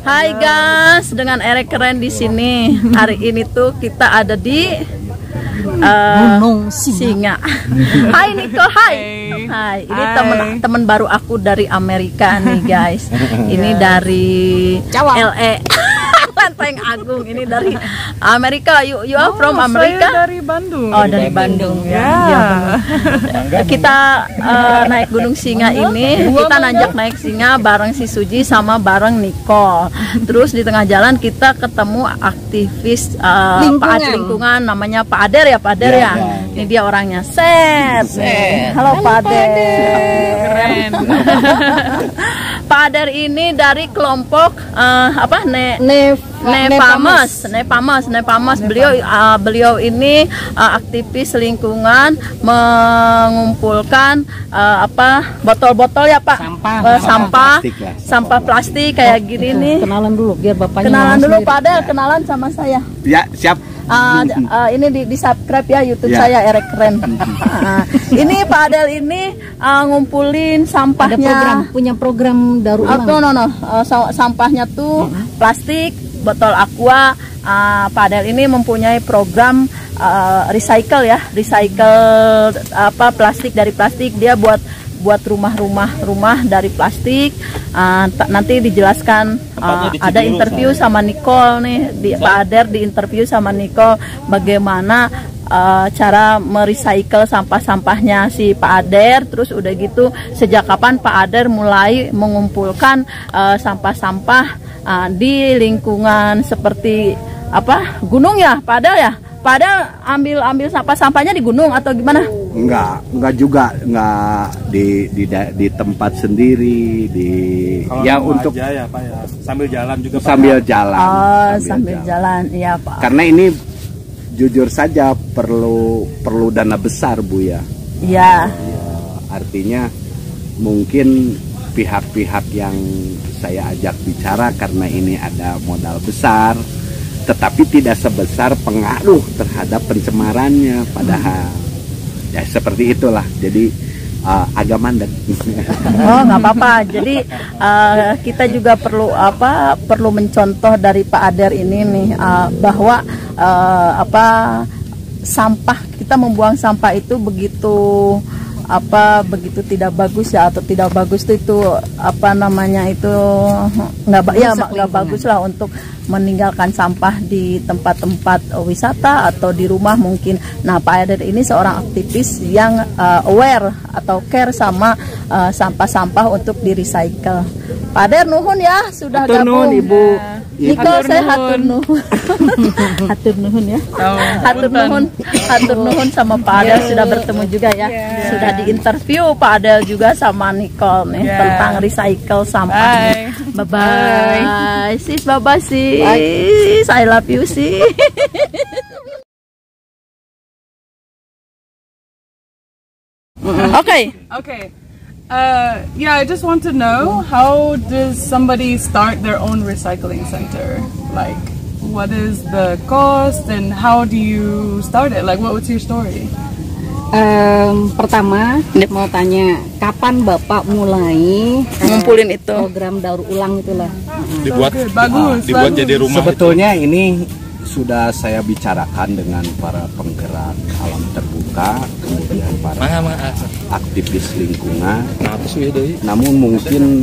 Hai guys, dengan Erek Keren di sini. Hari ini tuh kita ada di Gunung Singa. Hai Niko, hai. Hai. Ini teman baru aku dari Amerika nih guys. Ini dari LA. Lenteng Agung. Ini dari Amerika. You are from Amerika? Saya dari Bandung. Oh, dari Bandung ya. Kita naik Gunung Singa ini. Kita nanjak naik Singa bareng si Suji sama bareng Nicole. Terus di tengah jalan kita ketemu aktivis lingkungan namanya Pak Ader ya, Pak Ader ya. Ini dia orangnya. Set. Halo Pak Ader. Keren. Pak Ader ini dari kelompok Nepamas. Beliau ini aktivis lingkungan, mengumpulkan botol-botol ya Pak, sampah plastik kayak gini nih. Kenalan dulu biar bapaknya. Kenalan dulu Pak Ader, kenalan sama saya. Ya, siap. Ini di subscribe ya YouTube saya Erek Keren. Ini Pak Adel ini ngumpulin sampahnya. Punya program daur ulang. Sampahnya tuh plastik, botol aqua. Pak Adel ini mempunyai program recycle plastik dari plastik. Dia buat rumah dari plastik. Nanti dijelaskan, ada interview sama Nicole nih, Pak Ader di interview sama Nicole bagaimana cara merecycle sampah-sampahnya si Pak Ader. Terus udah gitu sejak kapan Pak Ader mulai mengumpulkan sampah-sampah di lingkungan seperti gunung ya Pak Ader ya. Pak Ader ambil sampah-sampahnya di gunung atau gimana? Enggak juga, enggak di tempat sendiri, ya untuk aja ya Pak ya, sambil jalan juga Pak. Sambil jalan. Sambil jalan, iya Pak. Karena ini jujur saja perlu dana besar Bu ya. Iya. Artinya mungkin pihak-pihak yang saya ajak bicara karena ini ada modal besar, tetapi tidak sebesar pengaruh terhadap pencemarannya, padahal ya seperti itulah. Jadi agak mandek. Oh, nggak apa-apa. Jadi kita juga perlu mencontoh dari Pak Ader ini nih, bahwa sampah, kita membuang sampah itu begitu tidak bagus ya, atau tidak bagus itu nggak bagus lah untuk meninggalkan sampah di tempat-tempat wisata atau di rumah mungkin. Nah, Pak Ader ini seorang aktivis yang aware atau care sama sampah-sampah untuk di recycle. Pak Ader nuhun ya sudah gabung. Ibu. Nicole, saya hatur nuhun. Hatur nuhun ya. Hatur nuhun sama Pak Adel, sudah bertemu juga ya. Sudah diinterview Pak Adel juga sama Nicole nih tentang recycle sampah. Bye bye. Sis, bye bye sis. I love you sis. Okay. Yeah, I just want to know, how does somebody start their own recycling center? Like, what is the cost and how do you start it? Like, what's your story? Pertama, mau tanya, kapan Bapak mulai ngumpulin itu program daur ulang itulah? Dibuat jadi rumah. Sebetulnya ini sudah saya bicarakan dengan para penggerak alam terbuka, kemudian para aktivis lingkungan. Namun mungkin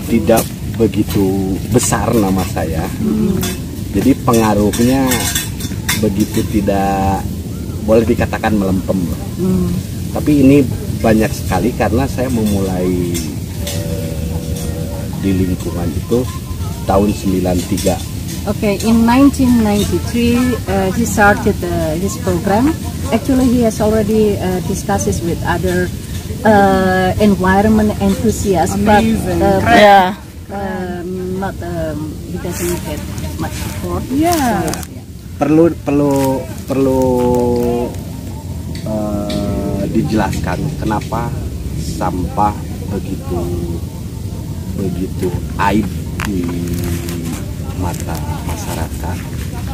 tidak begitu besar nama saya. Jadi pengaruhnya begitu tidak boleh dikatakan melempem. Tapi ini banyak sekali karena saya memulai di lingkungan itu tahun 93. Okay, in 1993, he started his program. Actually, he has already discussed with other environment enthusiasts, Amazing. Yeah. not he doesn't get much support. Yeah. Perlu dijelaskan kenapa sampah begitu aib di mata masyarakat.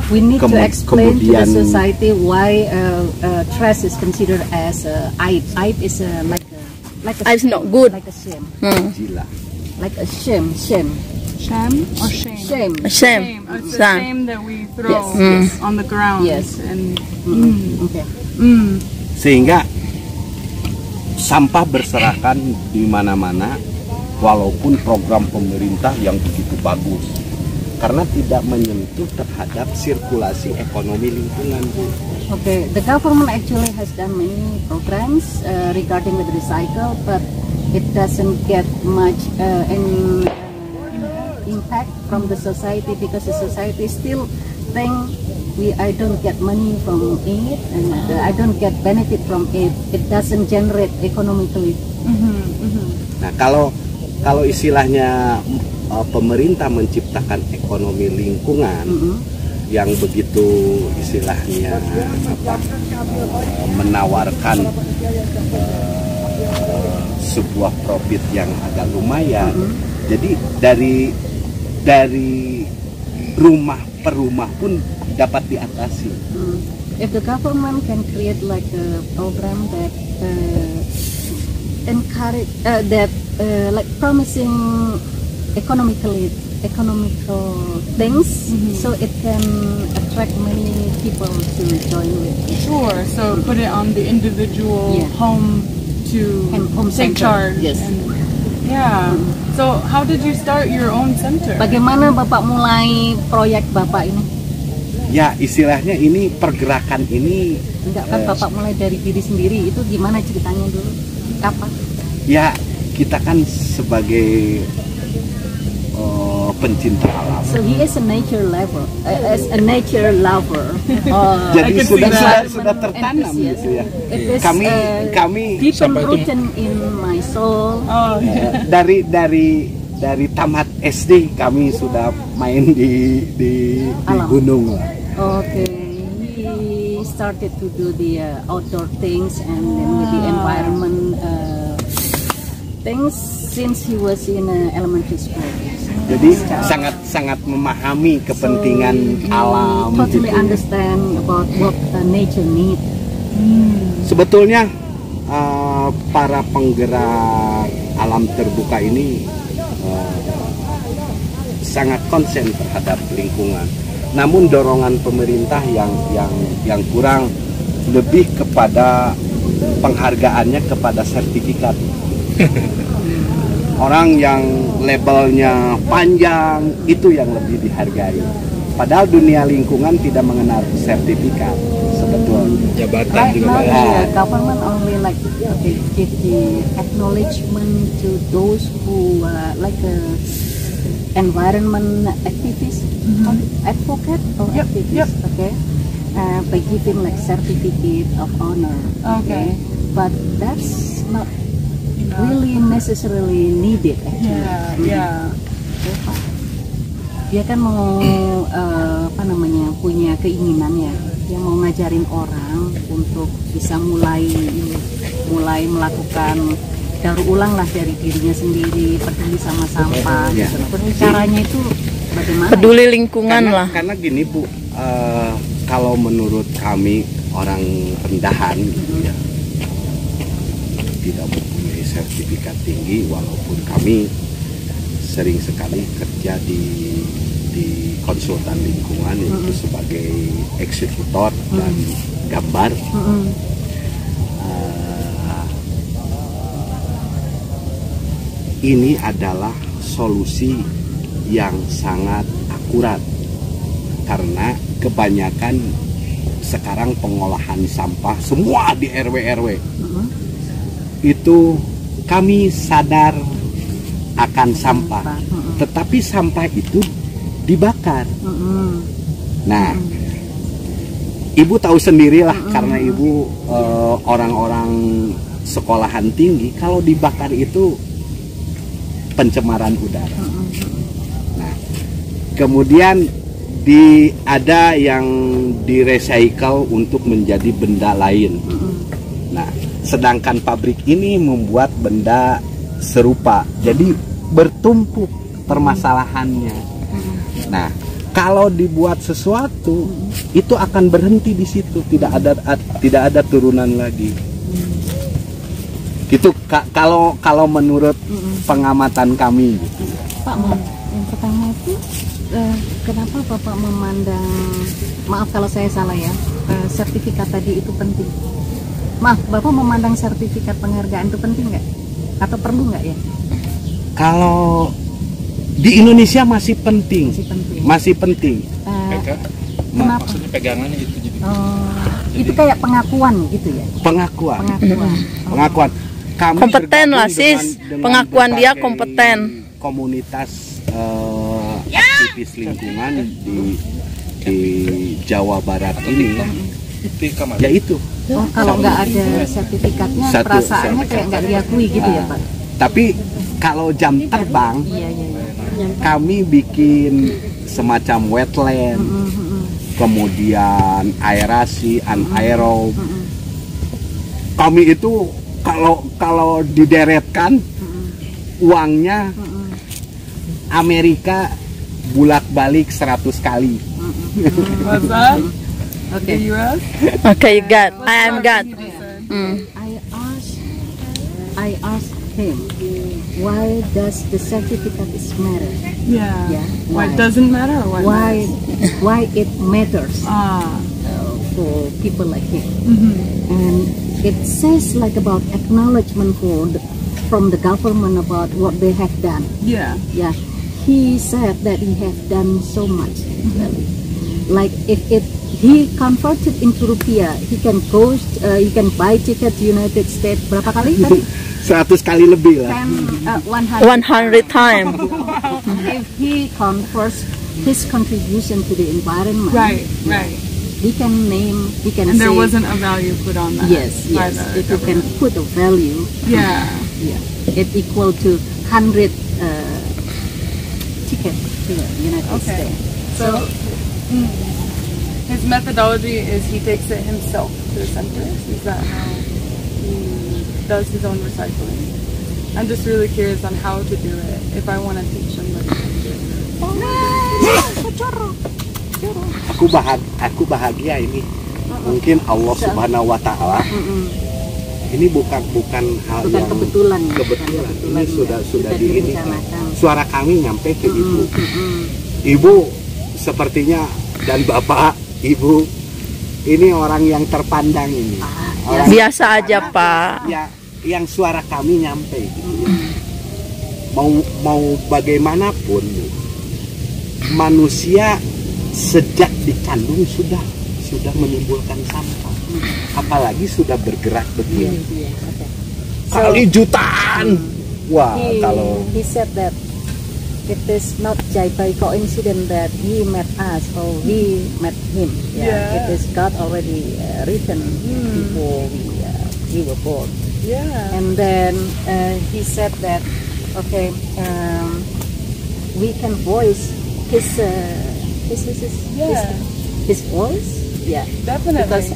We need to explain to the kemudian- society why trash is considered as aib. Aib is like a It's not good. like a shame, Gila. like a shame. Sham or shame? Shame. Shame. Oh, it's a Shame. shame that we throw Yes. on the ground. Yes. And Okay. Sehingga sampah berserakan di mana-mana walaupun program pemerintah yang begitu bagus karena tidak menyentuh terhadap sirkulasi ekonomi lingkungan, Bu. Okay, the government actually has done many programs regarding with recycle, but it doesn't get much any impact from the society because the society still think I don't get money from it and I don't get benefit from it. It doesn't generate economically. Nah, kalau istilahnya pemerintah menciptakan ekonomi lingkungan yang begitu istilahnya menawarkan sebuah profit yang agak lumayan. Jadi dari rumah per rumah pun dapat diatasi. If the government can create like a program that encourage like promising economical things, so it can attract many people to join with. sure, so put it on the individual Yeah. home to And home take center. charge. Yes. Yeah. So how did you start your own center? Bagaimana Bapak mulai proyek Bapak ini? Ya, istilahnya ini pergerakan ini Enggak kan Bapak mulai dari diri sendiri, itu gimana ceritanya dulu? Kapan? ya kita kan sebagai pencinta alam. So he is a nature lover, as a nature lover. Jadi I can see that. sudah tertanam Enthusiast. gitu ya. It is, Kami deep and rooted in my soul. Oh, dari tamat SD kami sudah main di Alam. gunung lah. Okay, he started to do the outdoor things and then with the environment things since he was in elementary school. Jadi sangat memahami kepentingan alam Totally gitu. understand about what nature need. Sebetulnya para penggerak alam terbuka ini sangat konsen terhadap lingkungan. Namun dorongan pemerintah yang kurang lebih kepada penghargaannya kepada sertifikat. Orang yang labelnya panjang itu yang lebih dihargai. Padahal dunia lingkungan tidak mengenal sertifikat sebetulnya. Jabatan Right juga now, banyak. the government only like give the acknowledgement to those who like environment activists, advocate or activists, okay, by giving like certificate of honor, Okay. but that's not really necessarily needed actually. yeah. Dia kan mau punya keinginan ya, yang mau ngajarin orang untuk bisa mulai melakukan daur ulang lah dari dirinya sendiri, peduli sama sampah. Ya. Gitu. Terus caranya itu bagaimana? Peduli lingkungan lah. Karena gini Bu, kalau menurut kami orang rendahan ya, tidak mempunyai sertifikat tinggi, walaupun kami sering sekali kerja di konsultan lingkungan itu sebagai eksekutor dan gambar. Ini adalah solusi yang sangat akurat karena kebanyakan sekarang pengolahan sampah semua di RW itu kami sadar akan sampah, tetapi sampah itu dibakar. Nah, ibu tahu sendirilah karena ibu orang-orang sekolahan tinggi, kalau dibakar itu pencemaran udara. Nah, kemudian ada yang di-recycle untuk menjadi benda lain. Nah, sedangkan pabrik ini membuat benda serupa, jadi bertumpuk permasalahannya. Nah, kalau dibuat sesuatu itu akan berhenti di situ, tidak ada turunan lagi. Itu kalau menurut pengamatan kami gitu. Pak, yang pertama itu kenapa Bapak memandang, maaf kalau saya salah ya, sertifikat tadi itu penting? Maaf, Bapak memandang sertifikat penghargaan itu penting nggak? Atau perlu nggak ya? Kalau di Indonesia masih penting. Masih penting. Kenapa? Maksudnya pegangannya itu jadi. Itu kayak pengakuan gitu ya? Pengakuan. Kami Kompeten lah sis, dengan pengakuan dia berbagai kompeten. Komunitas aktivis lingkungan di Jawa Barat ini, yaitu. Kalau nggak ada sertifikatnya, perasaannya kayak nggak diakui gitu ya Pak? Tapi kalau jam terbang, kami bikin semacam wetland, kemudian aerasi, anaerob. Kami itu kalau dideretkan uangnya Amerika bulak-balik 100 kali. What's that? Okay. The US? Okay, God, I am God. I asked him, why does the certificate is matter? Yeah. Why? Why it doesn't matter? Or Why it matters for people like him? And it says like about acknowledgement from the government about what they have done. Yeah. Yeah, he said that he have done so much. Really. Like if he converted into rupiah, he can buy ticket to United States berapa kali tadi? 100 kali lebih lah. 100 times. If he converts his contribution to the environment, Right. he can And say, there wasn't a value put on that. yes. by the If you can put a value, Yeah. it equal to 100 ticket to the United Okay. States. So his methodology is he takes it himself to the center. Is that how he does his own recycling? I'm just really curious on how to do it. If I want to teach somebody how to do it. Aku bahagia ini. Mungkin Allah Subhanahu wa Ta'ala. Ini bukan hal Bukan yang kebetulan. Ini sudah di ini. direncanakan. Suara kami nyampe ke ibu. Ibu sepertinya dan bapak, ibu ini orang yang terpandang ini. Orang Biasa aja Pak. ya, yang suara kami nyampe gitu ya. Mau bagaimanapun manusia sejak dikandung sudah menimbulkan sampah, apalagi sudah bergerak begini kali jutaan. Wah, kalau He said that it is not by coincidence that he met us or we met him. Yeah. It is God already written before we were born. Yeah. And then he said that we can voice his voice. Yeah, Definitely. because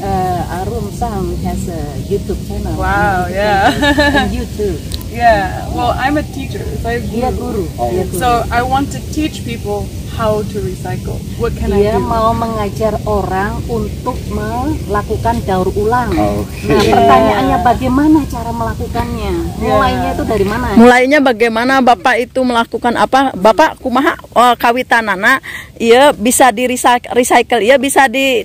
Arum Sang has a YouTube channel. Wow, yeah. And you too. Yeah. Well, I'm a teacher. So I have Dia guru. Dia guru. So I want to teach people how to recycle. What can I Dia do? mau mengajar orang untuk melakukan daur ulang. Oke. Nah, pertanyaannya bagaimana cara melakukannya? Mulainya itu dari mana? Mulainya bagaimana Bapak itu melakukan apa? Bapak kumaha kawitanana ieu bisa di recycle, ieu bisa di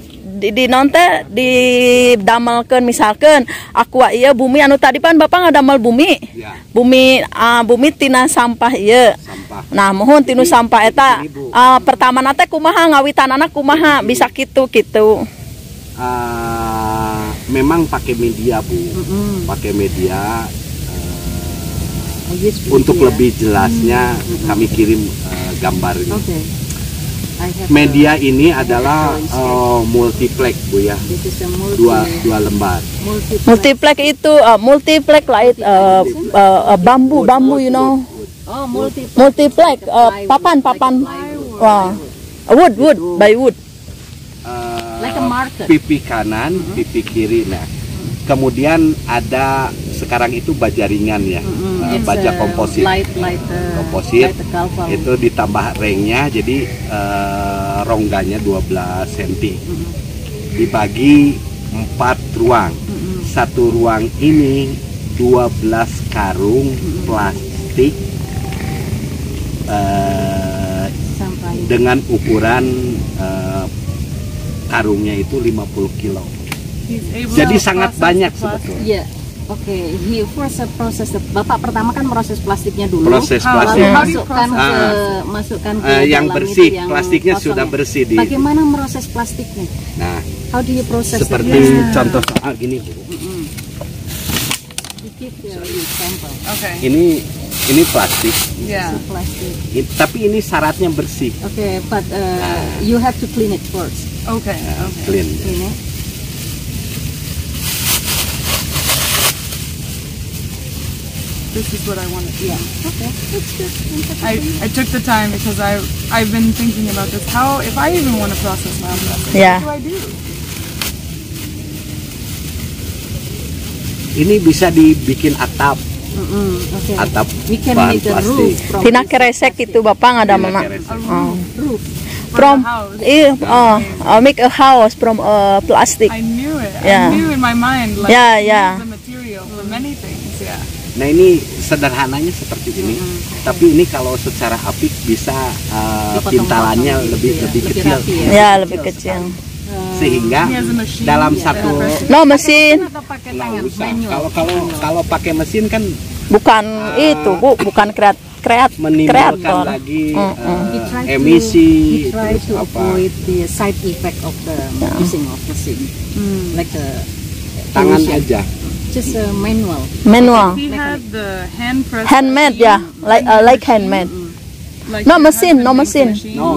nonte didamelkeun misalkan aqua ieu bumi anu tadi pan Bapak ngadamel bumi. Ya. Bumi tina sampah ieu. Sampah. Nah, mohon tinu sampah eta pertama nate kumaha ngawitanana kumaha bisa kitu. Memang pakai media Bu, pakai media. Yes, Untuk media. lebih jelasnya kami kirim gambarnya. Oke. media ini adalah multiplex Bu ya, This is a dua lembar. Multiplex itu multiplex like bambu, you know. Oh, Multiplex papan. Wah, wood by wood. Like a market. Pipi kanan, pipi kiri. Nah, kemudian ada sekarang itu baja ringan ya, baja komposit. Komposit itu ditambah ringnya, jadi rongganya 12 cm. Dibagi 4 ruang. Satu ruang ini 12 karung plastik dengan ukuran karungnya itu 50 kilo. Jadi sangat banyak sebetulnya. Iya. Oke, first proses. Bapak pertama kan proses plastiknya dulu. Proses plastik. Lalu masukkan ke yang dalam bersih, itu yang plastiknya kosong sudah ya. bersih di. Bagaimana meroses plastiknya? Nah, How do you process seperti contoh soal gini Bu. Give you sample. Okay. Ini plastik. Yeah. Plastik. Tapi ini syaratnya bersih. Okay, but you have to clean it first. Okay. Clean. Clean it. This is what I wanted to do. Yeah. Okay. That's good. I took the time because I've been thinking about this. How, if I even want to process my own plastic, Yeah. what do I do? Ini bisa dibikin atap. Okay. Atap We can bahan make a plastik. roof from Tina keresek itu Bapak ada mana? roof. From house. make a house from plastic. I knew it. Yeah. I knew in my mind. Like, Yeah. use the material for many things. Yeah. Nah ini sederhananya seperti ini. Tapi ini kalau secara apik bisa pintalannya lebih kecil. rapi Ya lebih kecil. Sehingga He has a machine. dalam satu No mesin, Atau pakai nggak tangan usah. manual. Kalau pakai mesin kan bukan itu Bu, bukan kreator. menimbulkan lagi He try to- emisi he try terus to apa avoid the side effect of the using of machine, like a tangan pollution. aja. Just a manual. Manual, He had the hand press. handmade ya, like handmade. Like No your machine, husband no makes a machine. No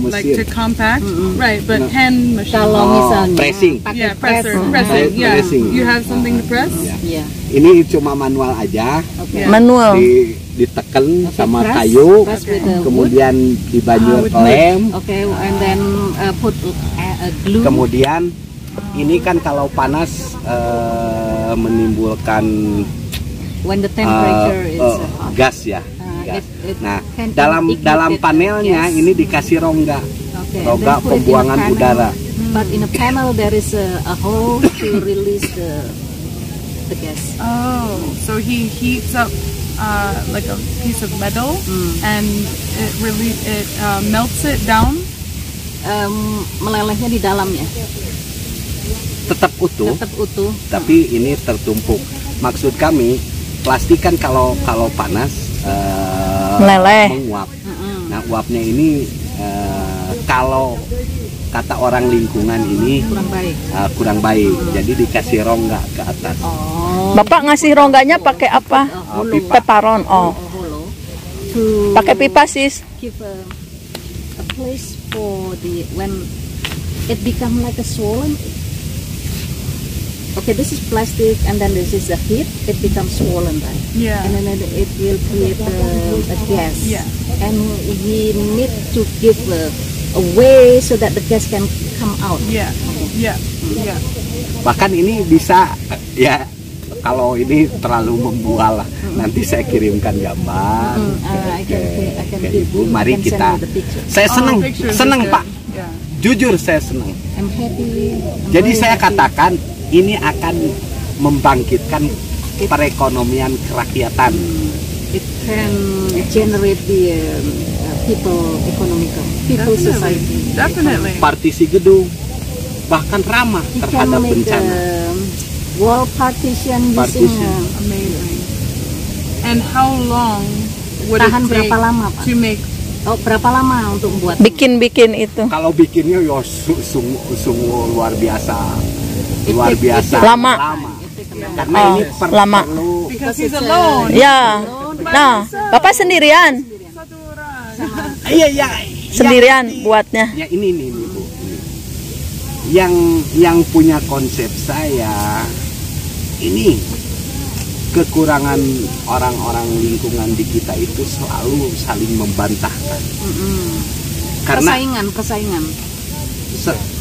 Like to mesin. compact, right? But hand machine. Kalau misalnya pressing. pakai Yeah, press, pressing. Yeah, Pressing. you have something to press. yeah. Ini cuma manual aja, Yeah. Manual. ditekan sama press, kayu, press with the kemudian dibanjur with wood. lem, Okay, and then put glue. kemudian ini kan kalau panas menimbulkan When the temperature is hot. gas ya. Gas. it Nah, can dalam ignite panelnya gas. ini dikasih rongga, Okay, rongga then put it in a pembuangan panel. udara. But in a panel there is a hole to release the gas. Oh, so he heats up like a piece of metal, and it melts it down. Melelehnya di dalamnya, Tetap utuh, tetap utuh. tapi ini tertumpuk. Maksud kami, plastik kan kalau panas Meleleh. menguap. Nah, uapnya ini kalau kata orang lingkungan ini Kurang baik. kurang baik. Jadi dikasih rongga ke atas. Oh, Bapak ngasih rongganya pakai apa? Pipa. Peparon. Oh, hollow to pakai pipa sis. give a place for the when it become like a swollen. Okay, this is plastic, and then this is the heat. It becomes swollen, right? Yeah. And then it will create a gas. Yeah. And we need to give a way so that the gas can come out. Yeah. Yeah. Yeah. Bahkan ini bisa ya, kalau ini terlalu membual lah. Nanti saya kirimkan gambar. I can Ke give Ibu. you. Mari I can kita. send you the picture. Saya seneng, pictures is seneng good. Pak. Yeah. Jujur saya seneng. I'm happy. Jadi very saya happy. katakan ini akan membangkitkan perekonomian kerakyatan. It can generate the people economical, people society. Definitely. Partisi gedung, bahkan ramah It can terhadap make bencana. wall partition using Partition. Amazing. And how long would it tahan take berapa lama, Pak? to make? Oh, berapa lama untuk buat? Bikin itu. Kalau bikinnya ya sungguh luar biasa, luar It take- biasa Lama. Karena Oh, ini lama. perlu Because he's alone. Ya. Nah, Bapak sendirian. Satu orang. iya Sendirian buatnya. Ya ini Bu. Yang punya konsep saya ini kekurangan orang-orang lingkungan di kita itu selalu saling membantahkan. Karena Persaingan.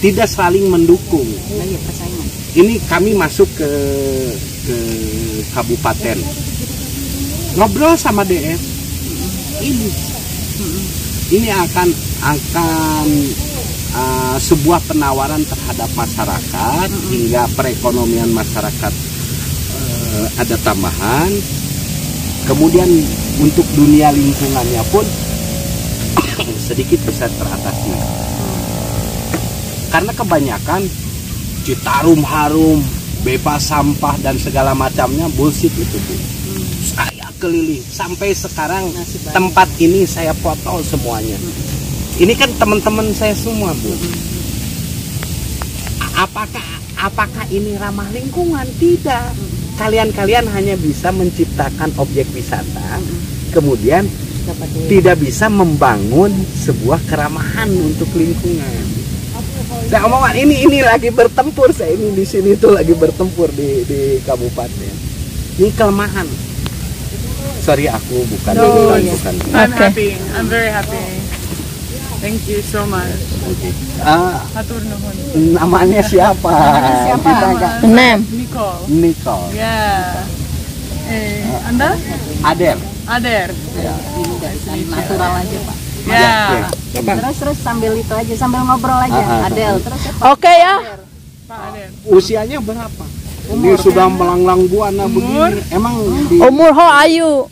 Tidak saling mendukung. Iya, persaingan. Ini kami masuk ke kabupaten, ngobrol sama DS. Ini akan sebuah penawaran terhadap masyarakat hingga perekonomian masyarakat ada tambahan. Kemudian untuk dunia lingkungannya pun sedikit bisa teratasi. Karena kebanyakan Citarum harum, bebas sampah dan segala macamnya bullshit itu Bu. Saya keliling sampai sekarang tempat ini saya foto semuanya. Ini kan teman-teman saya semua Bu. Apakah ini ramah lingkungan? Tidak. Kalian hanya bisa menciptakan objek wisata, kemudian tidak bisa membangun sebuah keramahan untuk lingkungan. Nah, omongan ini lagi bertempur saya ini di sini tuh lagi bertempur di kabupaten. Ini kelemahan. Sorry aku bukan. I'm happy. I'm very happy. Thank you so much. Hatur nuhun. Namanya siapa? Nicole. Yeah. Anda? Ader. Ya. Natural aja Pak. Ya. Terus sambil itu aja, sambil ngobrol aja. Adel. Terus Oke ya. Pak Aden. Usianya berapa? Dia sudah melanglang buana begini. Emang Umur ho ayu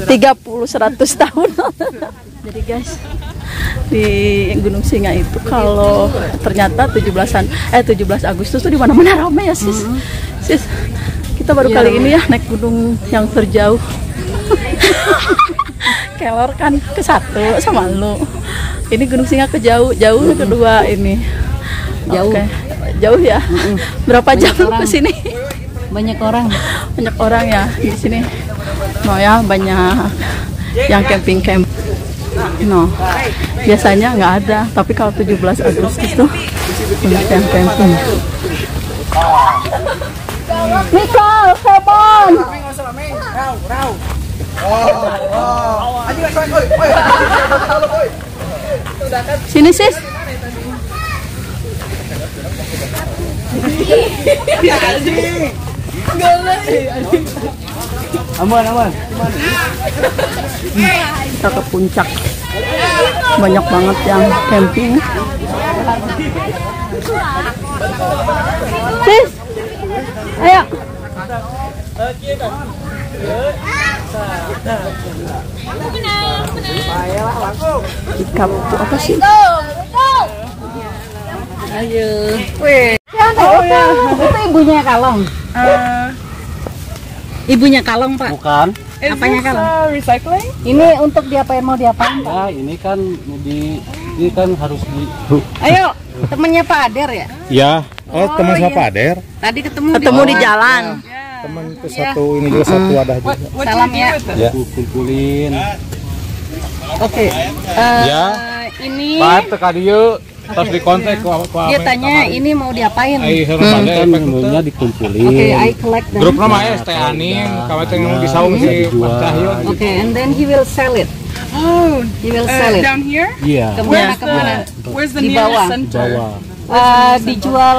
30-100 tahun. Jadi guys, di Gunung Singa itu kalau ternyata 17 Agustus tuh di mana-mana ramai ya sis. Sis, kita baru kali ini ya naik gunung yang terjauh. Kelor kan ke satu sama lu. Ini Gunung Singa jauh kedua ini. Jauh. Oke. Jauh ya. Berapa jam ke sini? banyak orang ya di sini. No ya, banyak yang camping. No, biasanya nggak ada, tapi kalau 17 Agustus tuh banyak yang camping. Nicole, Hebon. Sini sis. aman. Kita ke puncak, banyak banget yang camping. Sis, ayo. Ikan itu apa sih? Ayo. Wih. Itu ibunya Kalong. Ibunya Kalong Pak. Bukan. Apanya Kalong? Recycling? Ini untuk diapain, mau diapain Pak? Nah, ini kan harus di. Ayo, temennya Pak Ader ya? Ya, teman sama Pak Ader. Tadi ketemu di jalan. Teman itu satu, ini juga satu ada juga. What Salam do you ya. do with it? Ya, kumpulin. Oke. Ya. Ini Pak teka dia terus dikontak dia tanya ini mau diapain? Kan menunya dikumpulin. Oke, I collect them. Grup nama ya Teh Aning, kamu teh ngomong disaung si Mas Cahyo. Oke, and then he will sell it. Oh, He will sell it. down here? Iya. Kemana? Where's the Di nearest bawah. center? Bawa. Dijual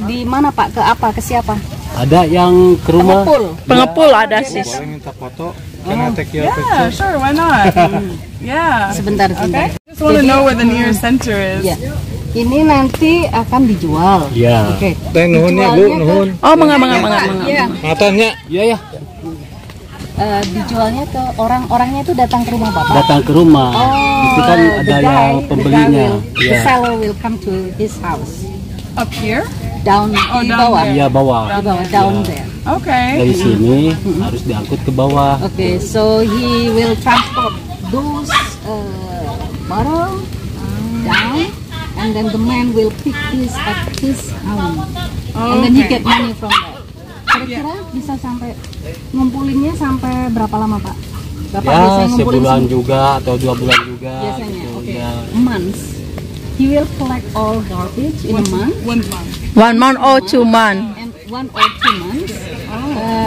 di mana Pak? Ke apa? Ke siapa? Ada yang ke rumah. Pengepul ada sis. Boleh minta foto? Karena take your Yeah, picture. sure, why not? Yeah. Sebentar. Okay. Just want to know where the nearest center is. Ya. Ini nanti akan dijual. Iya. Oke. Teh nuhun ya Bu, nuhun. Oh, mangga. Iya. Matanya, iya ya. Dijualnya ke orang-orangnya itu datang ke rumah Bapak. Datang ke rumah. Itu kan the ada guy- yang the pembelinya. the Iya. seller will come to his house. Up here? Down di down bawah. there. Iya bawah. Di bawah, down there. Okay. Dari sini harus diangkut ke bawah. Okay, so he will transport those bottle down, and then the man will pick this at his home, and then he get money from that. Kira-kira bisa sampai ngumpulinnya sampai berapa lama Pak? Bapak Ya biasanya ngumpulin sebulan juga atau 2 bulan juga. biasanya. gitu, Oke. ya. Months. He will collect all garbage in a month 1 month. 1 month or 2 months? and 1 or 2 months.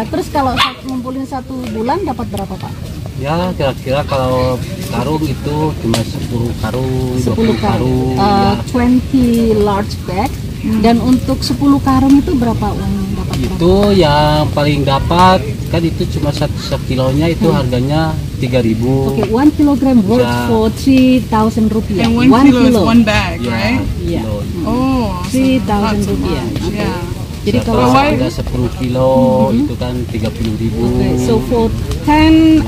Terus kalau ngumpulin 1 bulan dapat berapa Pak? Ya kira-kira kalau karung itu cuma 10 karung, 10 20 karung. karung. Ya. 20 large bag. Dan untuk 10 karung itu berapa uang dapat? Itu yang paling dapat kan itu cuma 1 kilonya itu harganya 3.000. Oke, 1 kilogram worth Ya. for 3,000 rupiah. And 1 kilo is 1 bag, Ya, right? Iya. kilo. Oh, 3,000 lots of rupiah. much, Oke. yeah. Jadi Nah, kalau ada 10 kilo itu kan 30.000. okay, so for 10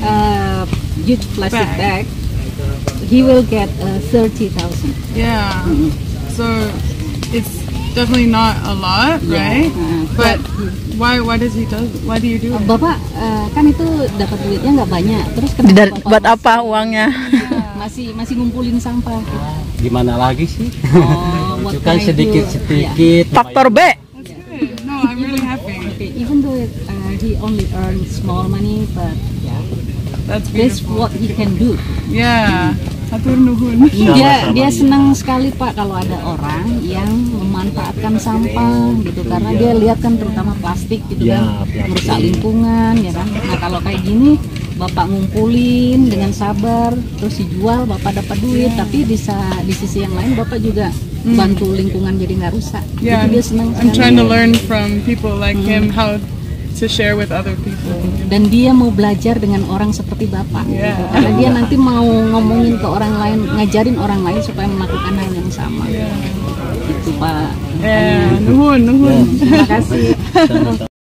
huge plastic bag, he will get 30,000. Yeah. So it's definitely not a lot, right? But why do you do it? Bapak kan itu dapat duitnya nggak banyak, terus kenapa Bapak Buat apa uangnya? masih ngumpulin sampah? Gimana lagi sih? Oh, what Itu kan can I do? sedikit-sedikit. Faktor B. That's good. No, I'm really happy. Okay, even though he only earns small money, but yeah, That's that's beautiful. what he can do. Yeah. Hatur nuhun. Dia senang sekali Pak kalau ada orang yang memanfaatkan sampah gitu, karena dia lihat kan terutama plastik gitu Ya, kan plastik. merusak lingkungan ya kan. Nah kalau kayak gini Bapak ngumpulin dengan sabar terus dijual, Bapak dapat duit, tapi di sisi yang lain Bapak juga bantu lingkungan jadi nggak rusak. Yeah, Jadi dia senang I'm sekali. trying to learn from people like him how to share with other people. Dan dia mau belajar dengan orang seperti Bapak gitu. Yeah. Karena dia nanti mau ngomongin ke orang lain, ngajarin orang lain supaya melakukan hal yang sama. Itu Pak. Yeah, nuhun. Terima kasih. Sama-sama.